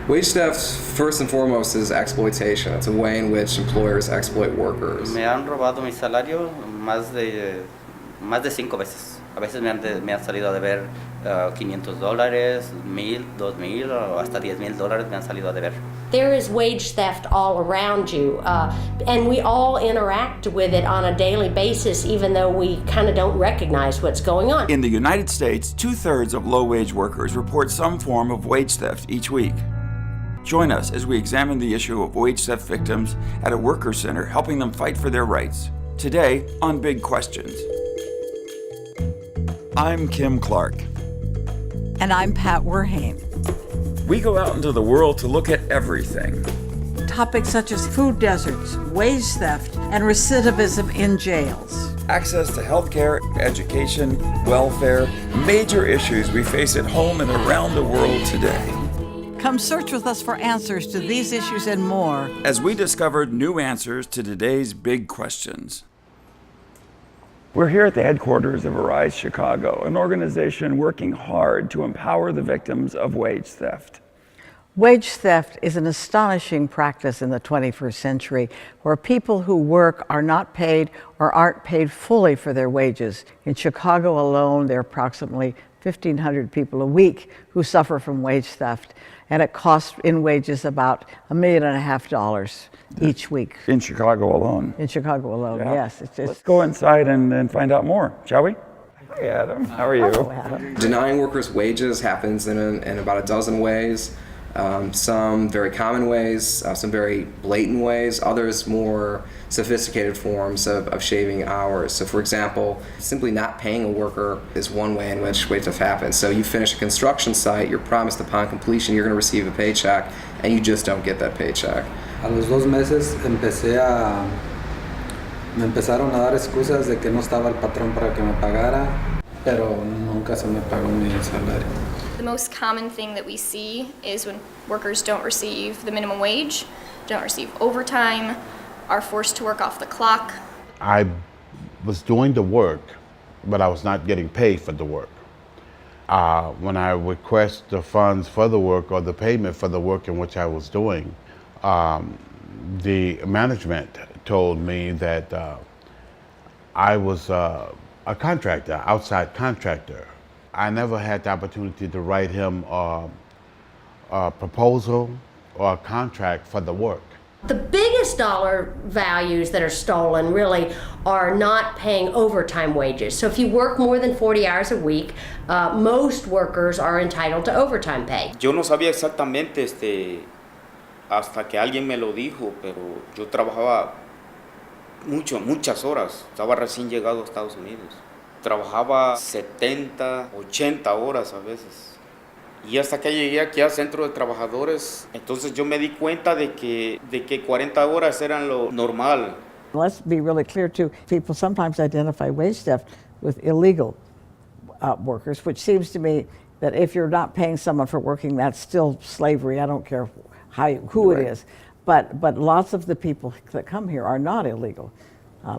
Wage theft, first and foremost, is exploitation. It's a way in which employers exploit workers. Me han robado mi salario más de 5 veces. A veces me han salido a deber $500, $1,000, $2,000 o hasta $10,000 me han salido a deber. There is wage theft all around you, and we all interact with it on a daily basis, even though we kind of don't recognize what's going on. In the United States, 2/3 of low-wage workers report some form of wage theft each week. Join us as we examine the issue of wage theft victims at a worker center, helping them fight for their rights. Today on Big Questions. I'm Kim Clark. And I'm Pat Werhane. We go out into the world to look at everything. Topics such as food deserts, wage theft, and recidivism in jails. Access to healthcare, education, welfare, major issues we face at home and around the world today. Come search with us for answers to these issues and more as we discovered new answers to today's big questions. We're here at the headquarters of Arise Chicago, an organization working hard to empower the victims of wage theft. Wage theft is an astonishing practice in the 21st century where people who work are not paid or aren't paid fully for their wages. In Chicago alone, there are approximately 1,500 people a week who suffer from wage theft, and it costs in wages about $1.5 million each week. In Chicago alone? In Chicago alone, yeah. Yes. Let's go inside and find out more, shall we? Hi, Adam. How are you? Hello, Adam. Denying workers wages happens in about a dozen ways. Some very common ways, some very blatant ways, others more sophisticated forms of shaving hours. So for example, simply not paying a worker is one way in which wage theft happens. So you finish a construction site, you're promised upon completion you're going to receive a paycheck, and you just don't get that paycheck. A los 2 meses me empezaron a dar excusas de que no estaba el patrón para que me pagara, pero nunca se me pagó mi salario. The most common thing that we see is when workers don't receive the minimum wage, don't receive overtime, are forced to work off the clock. I was doing the work, but I was not getting paid for the work. When I request the funds for the work or the payment for the work in which I was doing, the management told me that I was a contractor, outside contractor. I never had the opportunity to write him a proposal or a contract for the work. The biggest dollar values that are stolen really are not paying overtime wages. So if you work more than 40 hours a week, most workers are entitled to overtime pay. Yo no sabía exactamente hasta que alguien me lo dijo, pero yo trabajaba muchas horas. Estaba recién llegado a Estados Unidos. Trabajaba 70, 80 horas a veces. Y hasta que llegué aquí al centro de trabajadores, entonces yo me di cuenta de que 40 horas eran lo normal. Let's be really clear too, people sometimes identify wage theft with illegal workers, which seems to me that if you're not paying someone for working, that's still slavery. I don't care who it is. But lots of the people that come here are not illegal.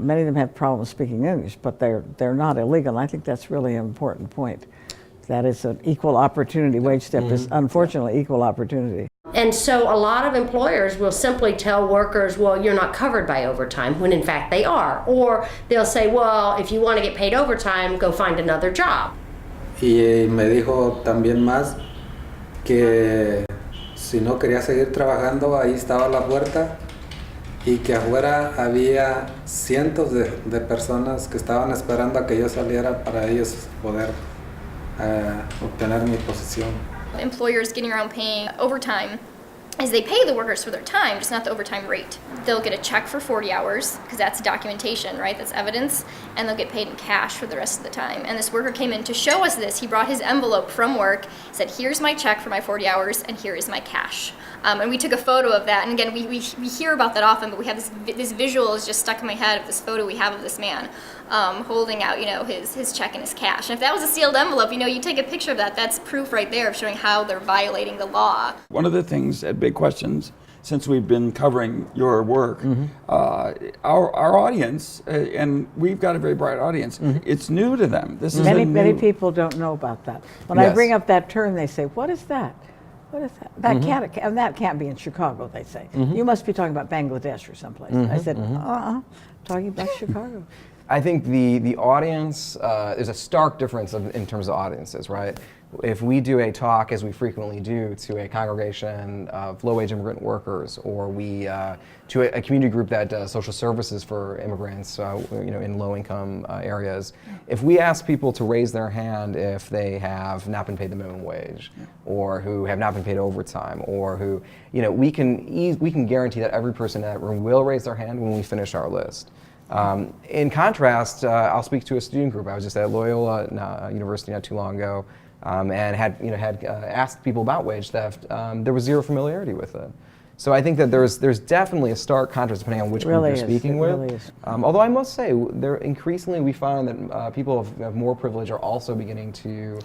Many of them have problems speaking English, but they're not illegal. And I think that's really an important point. That is an equal opportunity. Wage theft is unfortunately equal opportunity. And so a lot of employers will simply tell workers, well, you're not covered by overtime, when in fact they are. Or they'll say, well, if you want to get paid overtime, go find another job. Y me dijo también más que si no quería seguir trabajando, ahí estaba la puerta, y que afuera había cientos de personas que estaban esperando a que yo saliera para ellos poder obtener mi posición. Employers getting around paying overtime is they pay the workers for their time, just not the overtime rate. They'll get a check for 40 hours, because that's documentation, right? That's evidence, and they'll get paid in cash for the rest of the time. And this worker came in to show us this. He brought his envelope from work, said, here's my check for my 40 hours, and here is my cash. And we took a photo of that, and again, we hear about that often, but we have this visual is just stuck in my head of this photo we have of this man holding out, his check and his cash. And if that was a sealed envelope, you take a picture of that, that's proof right there of showing how they're violating the law. One of the things at Big Questions, since we've been covering your work, our audience, and we've got a very bright audience, it's new to them. This is many people don't know about that. When I bring up that term, they say, what is that? What is that? That can't be in Chicago, they say. You must be talking about Bangladesh or someplace. I said, talking about Chicago. I think the audience, there's a stark difference in terms of audiences, right? If we do a talk, as we frequently do, to a congregation of low-wage immigrant workers, or we to a community group that does social services for immigrants, in low-income areas, if we ask people to raise their hand if they have not been paid the minimum wage, or who have not been paid overtime, or who, we can guarantee that every person in that room will raise their hand when we finish our list. In contrast, I'll speak to a student group. I was just at Loyola University not too long ago, and had asked people about wage theft. There was zero familiarity with it. So I think that there's definitely a stark contrast depending on which group you're speaking with. Really is. Although I must say, increasingly we find that people of more privilege are also beginning to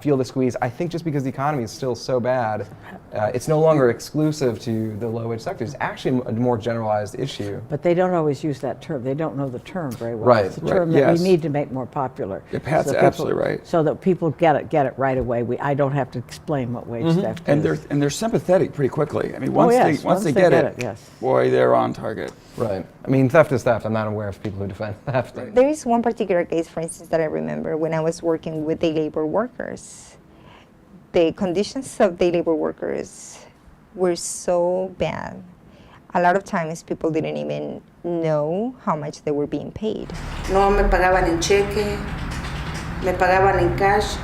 feel the squeeze. I think just because the economy is still so bad, it's no longer exclusive to the low-wage sector. It's actually a more generalized issue. But they don't always use that term. They don't know the term very well. Right. It's a term that we need to make more popular. Yeah, Pat's absolutely right. So that people get it right away. I don't have to explain what wage theft is. And they're sympathetic pretty quickly. I mean, once they get it, yes. boy, they're on target. Right. I mean, theft is theft. I'm not aware of people who defend theft. There is one particular case, for instance, that I remember when I was working with day labor workers. The conditions of day labor workers were so bad. A lot of times people didn't even know how much they were being paid. No me pagaban en cheque, me pagaban en cash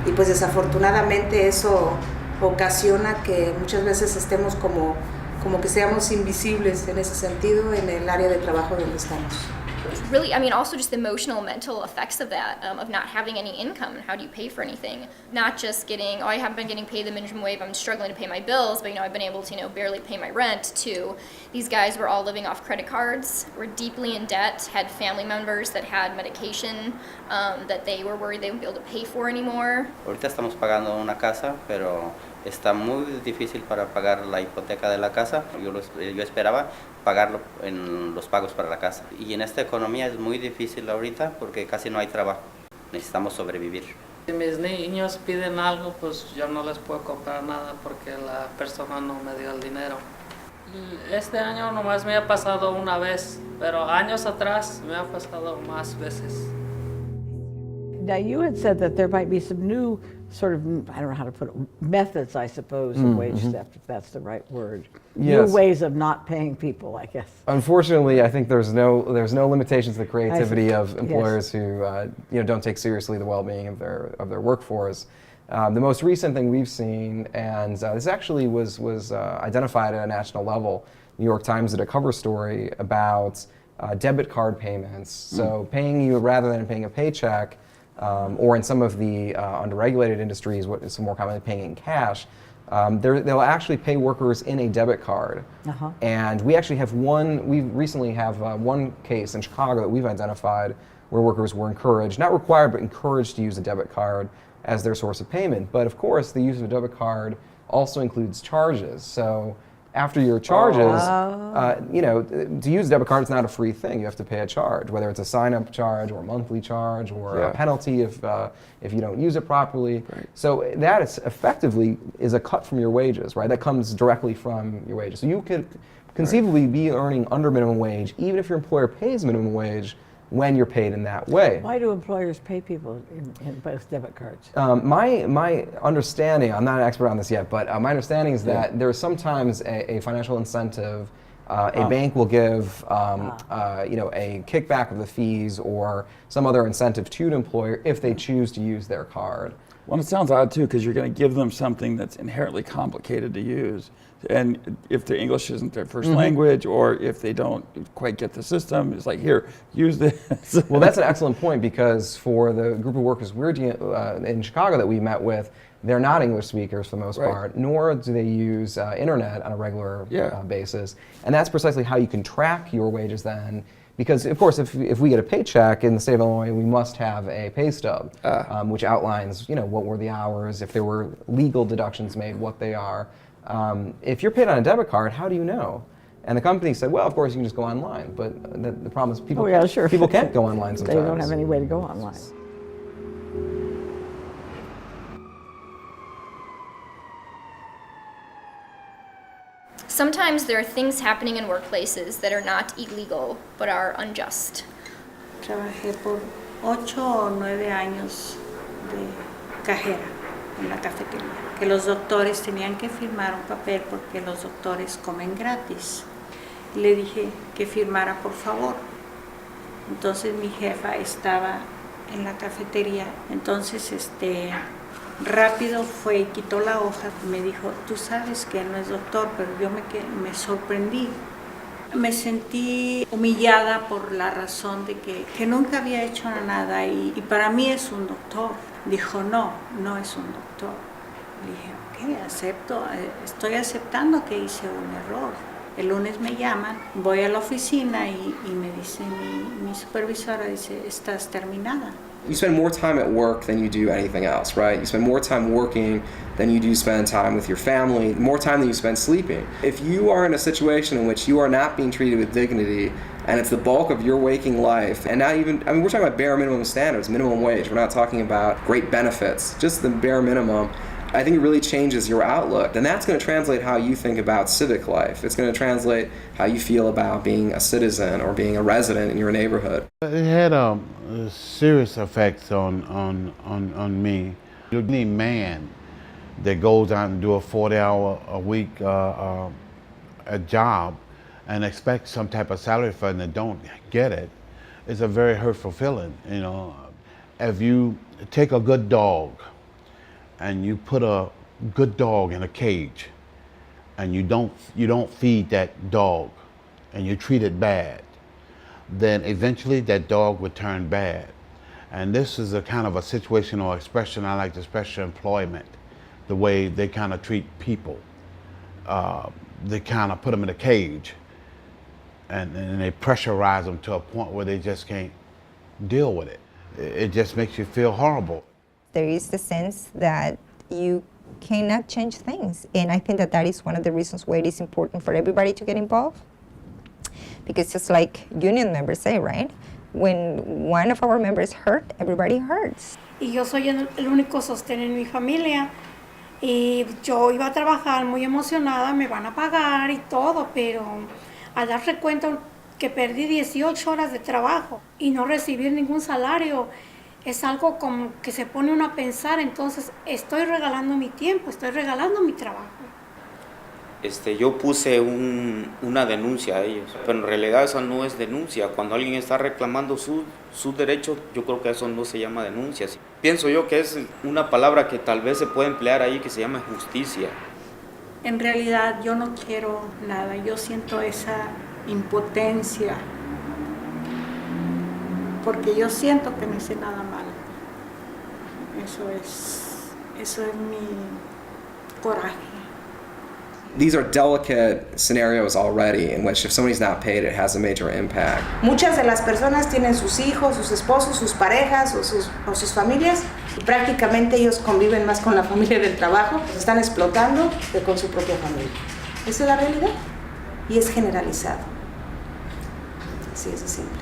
y pues desafortunadamente eso ocasiona que muchas veces estemos como que seamos invisibles en ese sentido en el área de trabajo donde estamos. Really, I mean, also just the emotional, mental effects of that, of not having any income, and how do you pay for anything? Not just getting, I haven't been getting paid the minimum wage, I'm struggling to pay my bills, but I've been able to, barely pay my rent, to these guys were all living off credit cards, were deeply in debt, had family members that had medication that they were worried they wouldn't be able to pay for anymore. Ahorita estamos pagando una casa, pero está muy difícil para pagar la hipoteca de la casa. Yo esperaba pagarlo en los pagos para la casa. Y en esta economía es muy difícil ahorita porque casi no hay trabajo. Necesitamos sobrevivir. Si mis niños piden algo, pues yo no les puedo comprar nada porque la persona no me dio el dinero. Este año nomás me ha pasado una vez, pero años atrás me ha pasado más veces. Now, you had said that there might be some new sort of, I don't know how to put it, methods, I suppose, of wage theft, if that's the right word. Yes. New ways of not paying people, I guess. Unfortunately, I think there's no limitations to the creativity of employers who don't take seriously the well-being of their workforce. The most recent thing we've seen, and this actually was identified at a national level. New York Times did a cover story about debit card payments. So paying you rather than paying a paycheck. Or in some of the underregulated industries, what is more commonly paying in cash, they'll actually pay workers in a debit card. And we actually have we recently have one case in Chicago that we've identified where workers were encouraged, not required, but encouraged to use a debit card as their source of payment. But of course, the use of a debit card also includes charges. So after your charges, to use a debit card, it's not a free thing. You have to pay a charge, whether it's a sign-up charge or a monthly charge or a penalty if you don't use it properly. Right. So that is effectively is a cut from your wages, right? That comes directly from your wages. So you could conceivably be earning under minimum wage, even if your employer pays minimum wage, when you're paid in that way. Why do employers pay people in both debit cards? My understanding, I'm not an expert on this yet, but my understanding is that there's sometimes a financial incentive. A bank will give a kickback of the fees or some other incentive to an employer if they choose to use their card. Well, it sounds odd too, because you're going to give them something that's inherently complicated to use. And if their English isn't their first language, or if they don't quite get the system, it's like, here, use this. Well, that's an excellent point, because for the group of workers we're in Chicago that we met with, they're not English speakers for the most part, nor do they use internet on a regular basis. And that's precisely how you can track your wages then. Because, of course, if we get a paycheck in the state of Illinois, we must have a pay stub, which outlines, what were the hours, if there were legal deductions made, what they are. If you're paid on a debit card, how do you know? And the company said, well, of course, you can just go online. But the problem is people can't go online sometimes. They don't have any way to go online. Sometimes there are things happening in workplaces that are not illegal but are unjust. Trabajé por 8 o 9 años de cajera en la cafetería, que los doctores tenían que firmar un papel porque los doctores comen gratis. Le dije que firmara por favor. Entonces mi jefa estaba en la cafetería, entonces rápido fue y quitó la hoja y me dijo, tú sabes que él no es doctor, pero yo me sorprendí. Me sentí humillada por la razón de que nunca había hecho nada y para mí es un doctor. Dijo, no es un doctor. Le dije, ok, acepto, estoy aceptando que hice un error. El lunes me llaman, voy a la oficina y me dice mi supervisora, dice, estás terminada. You spend more time at work than you do anything else, right? You spend more time working than you do spend time with your family, more time than you spend sleeping. If you are in a situation in which you are not being treated with dignity, and it's the bulk of your waking life, and not even, we're talking about bare minimum standards, minimum wage. We're not talking about great benefits, just the bare minimum. I think it really changes your outlook. And that's going to translate how you think about civic life. It's going to translate how you feel about being a citizen or being a resident in your neighborhood. It had serious effects on me. Any man that goes out and do a 40-hour a week a job and expects some type of salary for it and don't get it, it's a very hurtful feeling. You know, if you take a good dog and you put a good dog in a cage and you don't feed that dog and you treat it bad, then eventually that dog would turn bad. And this is a kind of a situational expression I like to special employment, the way they kind of treat people. They kind of put them in a cage and they pressurize them to a point where they just can't deal with it. It just makes you feel horrible. There is the sense that you cannot change things. And I think that is one of the reasons why it is important for everybody to get involved. Because just like union members say, right? When one of our members hurt, everybody hurts. Y yo soy el único sostén en mi familia. Y yo iba a trabajar muy emocionada, me van a pagar y todo, pero al darse cuenta que perdí 18 horas de trabajo y no recibir ningún salario, es algo como que se pone uno a pensar, entonces estoy regalando mi tiempo, estoy regalando mi trabajo. Yo puse una denuncia a ellos, pero en realidad eso no es denuncia. Cuando alguien está reclamando sus derechos, yo creo que eso no se llama denuncia. Pienso yo que es una palabra que tal vez se puede emplear ahí que se llama justicia. En realidad yo no quiero nada, yo siento esa impotencia, porque yo siento que no hice nada mal. Eso es mi coraje. These are delicate scenarios already in which if somebody's not paid, it has a major impact. Muchas de las personas tienen sus hijos, sus esposos, sus parejas o sus familias y prácticamente ellos conviven más con la familia del trabajo, los están explotando que con su propia familia. Esa es la realidad y es generalizado. Así es de simple.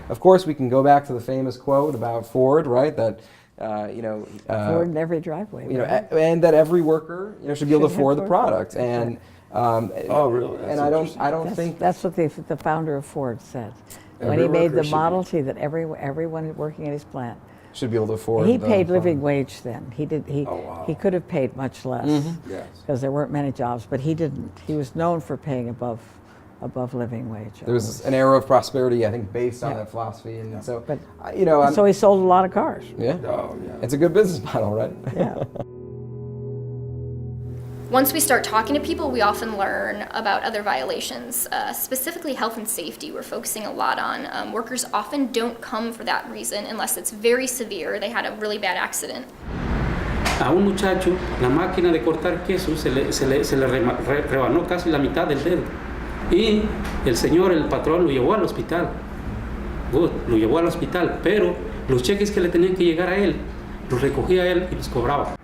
Of course, we can go back to the famous quote about Ford, right? That Ford in every driveway. Right? And that every worker should be able to afford the product. And oh, really? That's and I don't think that's what the founder of Ford said when he made the Model T, that everyone working at his plant should be able to afford. He paid living wage then. He could have paid much less because there weren't many jobs, but he didn't. He was known for paying above living wage. There was an era of prosperity, I think, based on that philosophy, and so. But so he sold a lot of cars. Yeah. Oh, yeah. It's a good business model, right? Yeah. Once we start talking to people, we often learn about other violations, specifically health and safety. We're focusing a lot on. Workers often don't come for that reason unless it's very severe. They had a really bad accident. A un muchacho, la máquina de cortar queso se le rebanó casi la mitad del dedo. Y el señor, el patrón, lo llevó al hospital. Lo llevó al hospital, pero los cheques que le tenían que llegar a él, los recogía él y los cobraba.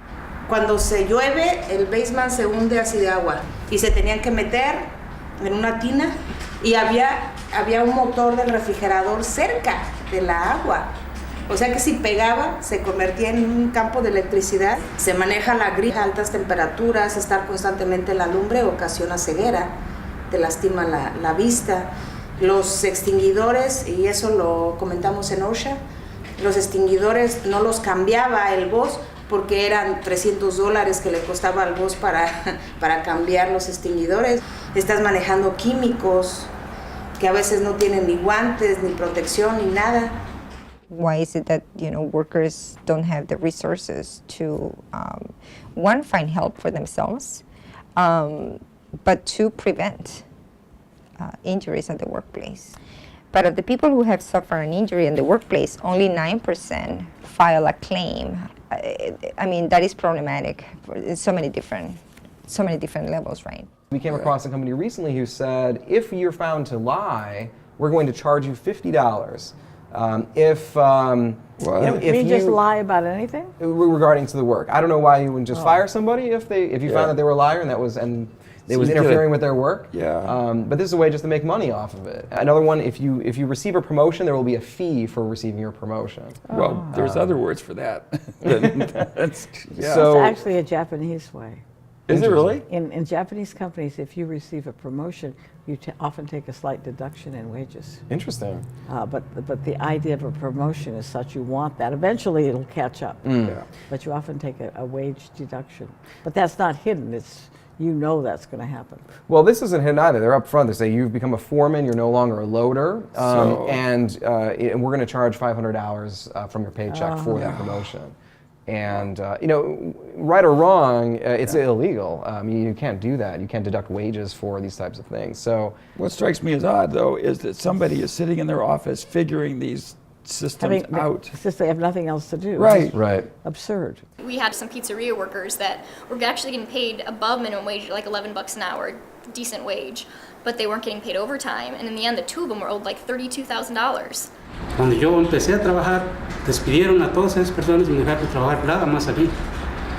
Cuando se llueve, el basement se hunde así de agua y se tenían que meter en una tina y había un motor del refrigerador cerca de la agua. O sea que si pegaba, se convertía en un campo de electricidad. Se maneja la gris a altas temperaturas, estar constantemente en la lumbre ocasiona ceguera, te lastima la vista. Los extinguidores, y eso lo comentamos en OSHA, los extinguidores no los cambiaba el boss porque eran $300 que le costaba al boss para cambiar los extinguidores. Estás manejando químicos que a veces no tienen ni guantes, ni protección, ni nada. Why is it that workers don't have the resources to one, find help for themselves, but two, prevent injuries at the workplace? But of the people who have suffered an injury in the workplace, only 9% file a claim. I mean, that is problematic in so many different levels, right? We came across a company recently who said, if you're found to lie, we're going to charge you $50. If you just lie about anything regarding to the work. I don't know why you wouldn't just fire somebody if you found that they were a liar and it was interfering with their work. Yeah. But this is a way just to make money off of it. Another one, if you receive a promotion, there will be a fee for receiving your promotion. Well, there's other words for that. So, it's actually a Japanese way. Is it really? In Japanese companies, if you receive a promotion, you often take a slight deduction in wages. Interesting. But the idea of a promotion is such you want that. Eventually it'll catch up. Yeah. But you often take a wage deduction. But that's not hidden. It's that's going to happen. Well, this isn't hidden either. They're up front. They say you've become a foreman. You're no longer a loader, and we're going to charge $500 from your paycheck for that promotion. And right or wrong, it's illegal. You can't do that. You can't deduct wages for these types of things. So what strikes me as odd, though, is that somebody is sitting in their office figuring these systems out. It's just they have nothing else to do. Right. Absurd. We had some pizzeria workers that were actually getting paid above minimum wage, like $11 an hour, decent wage, but they weren't getting paid overtime. And in the end, the two of them were owed like $32,000. Cuando yo empecé a trabajar, despidieron a todas esas personas y me dejaron trabajar nada más a mí.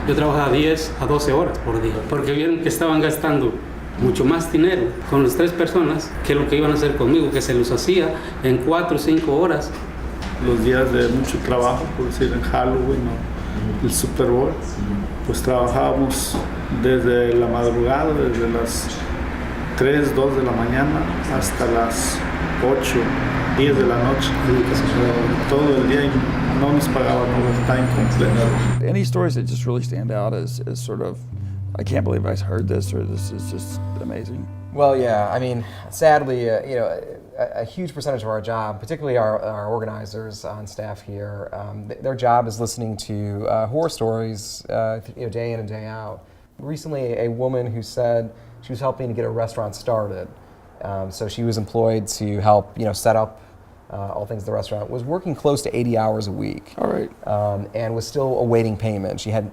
Yo trabajaba 10 a 12 horas por día, porque vieron que estaban gastando mucho más dinero con las 3 personas que lo que iban a hacer conmigo, que se los hacía en 4 o 5 horas. Los días de mucho trabajo, por decir en Halloween o el Super Bowl, pues trabajábamos desde la madrugada, desde las 3, 2 de la mañana hasta las 8, 10 de la noche, todo el día, y no nos pagaban overtime completo. Any stories that just really stand out as sort of, I can't believe I heard this, or this is just amazing? Well, yeah. I mean, sadly, a huge percentage of our job, particularly our organizers on staff here, their job is listening to horror stories, day in and day out. Recently, a woman who said she was helping to get a restaurant started. So she was employed to help, set up all things at the restaurant. Was working close to 80 hours a week. All right. And was still awaiting payment. She had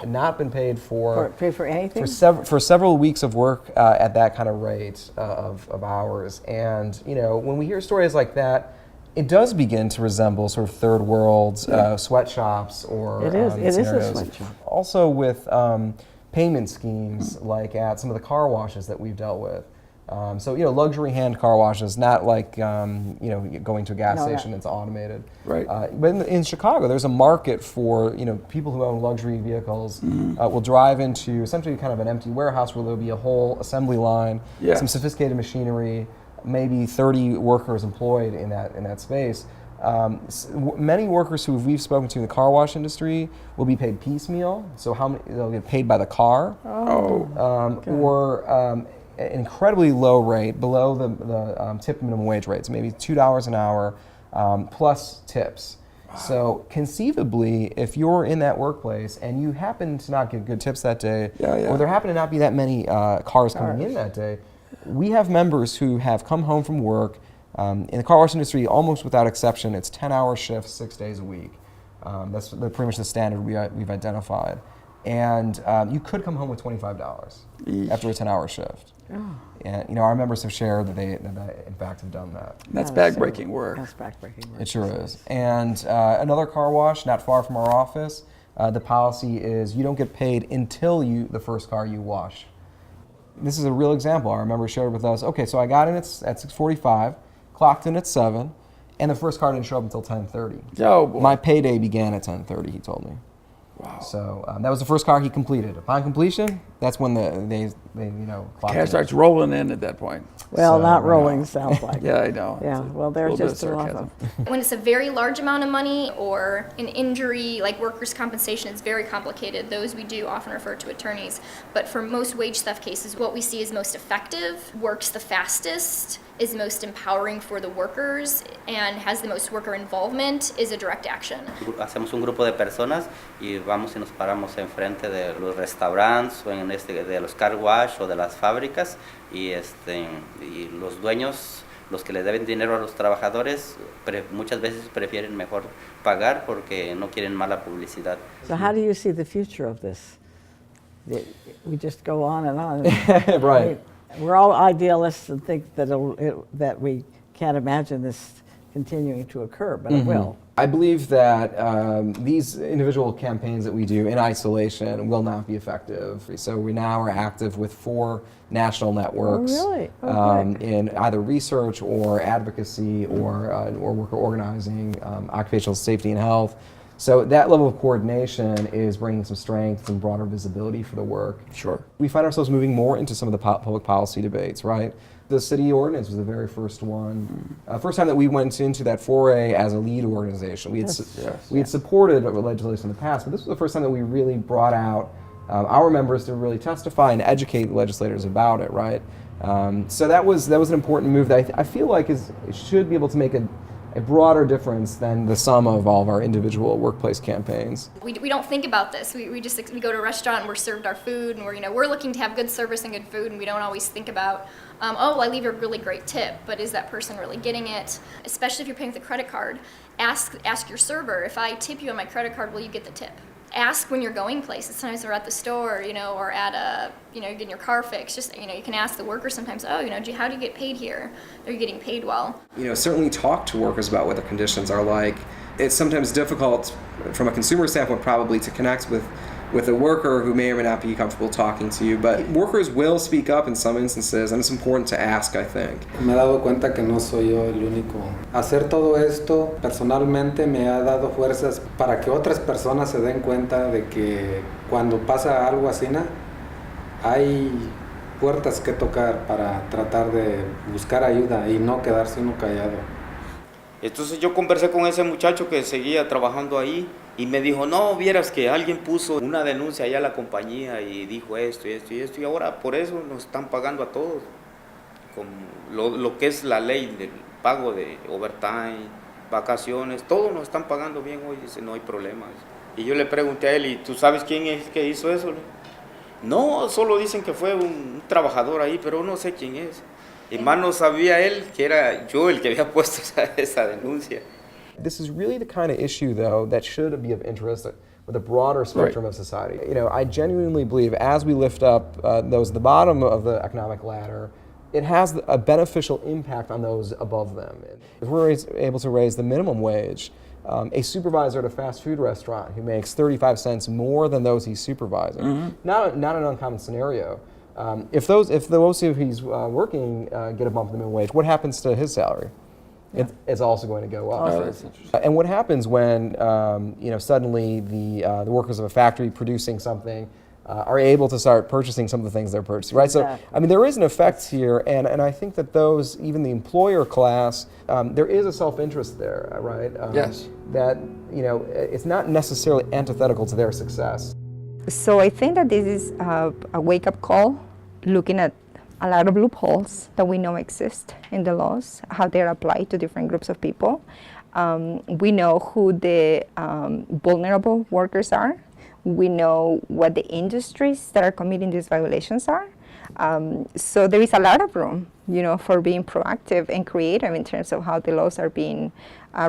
not been paid for anything for several weeks of work at that kind of rate of hours. And when we hear stories like that, it does begin to resemble sort of third world sweatshops or it is a sweatshop. Also with payment schemes like at some of the car washes that we've dealt with. So luxury hand car washes, not like going to a gas station. It's automated. Right. But in Chicago, there's a market for people who own luxury vehicles. Will drive into essentially kind of an empty warehouse where there'll be a whole assembly line, some sophisticated machinery, maybe 30 workers employed in that space. Many workers who we've spoken to in the car wash industry will be paid piecemeal. So they'll get paid by the car, or an incredibly low rate, below the tip minimum wage rates, maybe $2 an hour plus tips. So conceivably, if you're in that workplace and you happen to not get good tips that day, or there happen to not be that many cars coming in that day, we have members who have come home from work. In the car wash industry, almost without exception, it's 10-hour shifts, 6 days a week. That's pretty much the standard we've identified. And you could come home with $25 after a 10-hour shift. Oh. And our members have shared that they in fact have done that. That's backbreaking work. That's backbreaking work. It sure is. And another car wash not far from our office, the policy is you don't get paid until the first car you wash. This is a real example. Our member shared with us, okay, so I got in at 6:45, clocked in at 7, And the first car didn't show up until 10:30. Oh, boy. My payday began at 10:30, he told me. Wow. So that was the first car he completed. Upon completion, that's when they clocked Cash in. starts rolling in at that point. Well, So, not rolling sounds like. Yeah, I know. Yeah, It's a well, there's little bit just of a lot sarcasm. of. When it's a very large amount of money or an injury, like workers' compensation, is very complicated. Those we do often refer to attorneys. But for most wage theft cases, what we see is most effective, works the fastest, is most empowering for the workers, and has the most worker involvement, is a direct action. Hacemos un grupo de personas y vamos y nos paramos enfrente de los restaurantes o de los car wash o de las fábricas y los dueños, los que le deben dinero a los trabajadores, muchas veces prefieren mejor pagar porque no quieren mala publicidad. So how do you see the future of this? We just go on and on. Right. I mean, we're all idealists and think that that we can't imagine this continuing to occur, but it will. I believe that these individual campaigns that we do in isolation will not be effective. So we now are active with 4 national networks really? Okay. in either research or advocacy or worker organizing, occupational safety and health. So that level of coordination is bringing some strength and broader visibility for the work. Sure. We find ourselves moving more into some of the public policy debates, right? The city ordinance was the very first one. First time that we went into that foray as a lead organization. We had supported legislation in the past, but this was the first time that we really brought out our members to really testify and educate legislators about it, right? So that was an important move that I feel like should be able to make a broader difference than the sum of all of our individual workplace campaigns. We don't think about this. We go to a restaurant and we're served our food, and we're looking to have good service and good food, and we don't always think about, I leave a really great tip, but is that person really getting it? Especially if you're paying with a credit card, ask your server, if I tip you on my credit card, will you get the tip? Ask when you're going places. Sometimes we're at the store, or at you're getting your car fixed. Just, you can ask the worker sometimes, how do you get paid here? Are you getting paid well? Certainly talk to workers about what the conditions are like. It's sometimes difficult from a consumer standpoint probably to connect with a worker who may or may not be comfortable talking to you, but workers will speak up in some instances, and it's important to ask, I think. Me he dado cuenta que no soy yo el único. Hacer todo esto personalmente me ha dado fuerzas para que otras personas se den cuenta de que cuando pasa algo así, hay puertas que tocar para tratar de buscar ayuda y no quedarse uno callado. Entonces yo conversé con ese muchacho que seguía trabajando ahí y me dijo, no, vieras que alguien puso una denuncia allá a la compañía y dijo esto y esto y esto, y ahora por eso nos están pagando a todos, con lo que es la ley del pago de overtime, vacaciones, todos nos están pagando bien hoy, dice, no hay problemas. Y yo le pregunté a él, ¿y tú sabes quién es que hizo eso? No, solo dicen que fue un trabajador ahí, pero no sé quién es. Y más no sabía él que era yo el que había puesto esa denuncia. This is really the kind of issue, though, that should be of interest with a broader spectrum of society. I genuinely believe as we lift up those at the bottom of the economic ladder, it has a beneficial impact on those above them. If we're able to raise the minimum wage, a supervisor at a fast food restaurant who makes 35 cents more than those he's supervising, not an uncommon scenario. If those who he's working get a bump in the minimum wage, what happens to his salary? It's also going to go up. Oh, that's interesting. And what happens when suddenly the workers of a factory producing something are able to start purchasing some of the things they're purchasing, right? Exactly. So, there is an effect here, and I think that those, even the employer class, there is a self-interest there, right? Yes. That, it's not necessarily antithetical to their success. So I think that this is a wake-up call, looking at a lot of loopholes that we know exist in the laws, how they're applied to different groups of people. We know who the vulnerable workers are. We know what the industries that are committing these violations are. So there is a lot of room, for being proactive and creative in terms of how the laws are being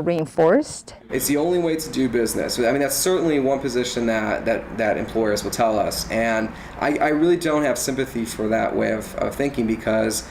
reinforced. It's the only way to do business. That's certainly one position that employers will tell us, and I really don't have sympathy for that way of thinking, because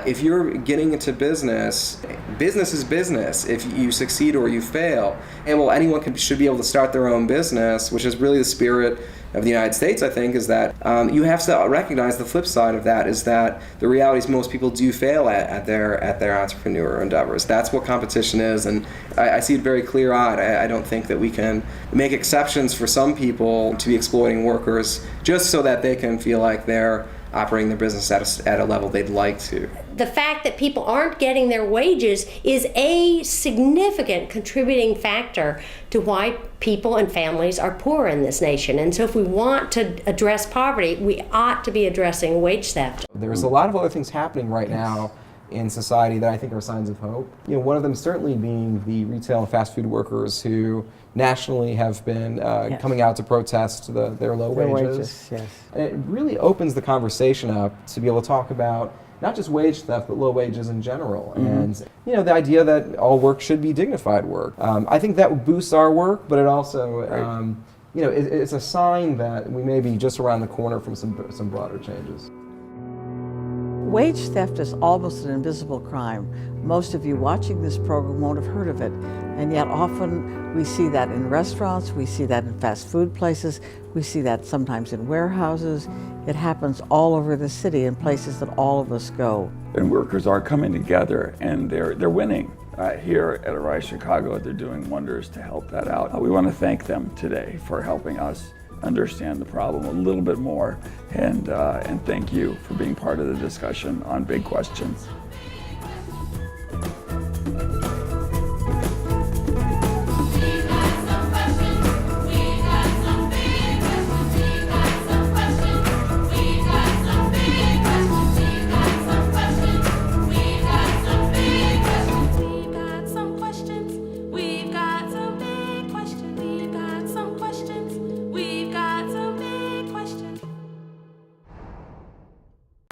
if you're getting into business is business. If you succeed or you fail, and anyone should be able to start their own business, which is really the spirit of the United States, I think, is that you have to recognize the flip side of that is that the reality is most people do fail at their entrepreneur endeavors. That's what competition is, and I see it very clear-eyed. I don't think that we can make exceptions for some people to be exploiting workers just so that they can feel like they're operating their business at a level they'd like to. The fact that people aren't getting their wages is a significant contributing factor to why people and families are poor in this nation. And so if we want to address poverty, we ought to be addressing wage theft. There's a lot of other things happening right now in society that I think are signs of hope. You know, one of them certainly being the retail and fast food workers who nationally have been coming out to protest their low wages. Yes. And it really opens the conversation up to be able to talk about not just wage theft, but low wages in general. And you know, the idea that all work should be dignified work. I think that boosts our work, but it also, you know, it's a sign that we may be just around the corner from some broader changes. Wage theft is almost an invisible crime. Most of you watching this program won't have heard of it, and yet often we see that in restaurants, we see that in fast food places, we see that sometimes in warehouses. It happens all over the city in places that all of us go. And workers are coming together and they're winning. Here at Arise Chicago, they're doing wonders to help that out. We want to thank them today for helping us understand the problem a little bit more, and thank you for being part of the discussion on Big Questions.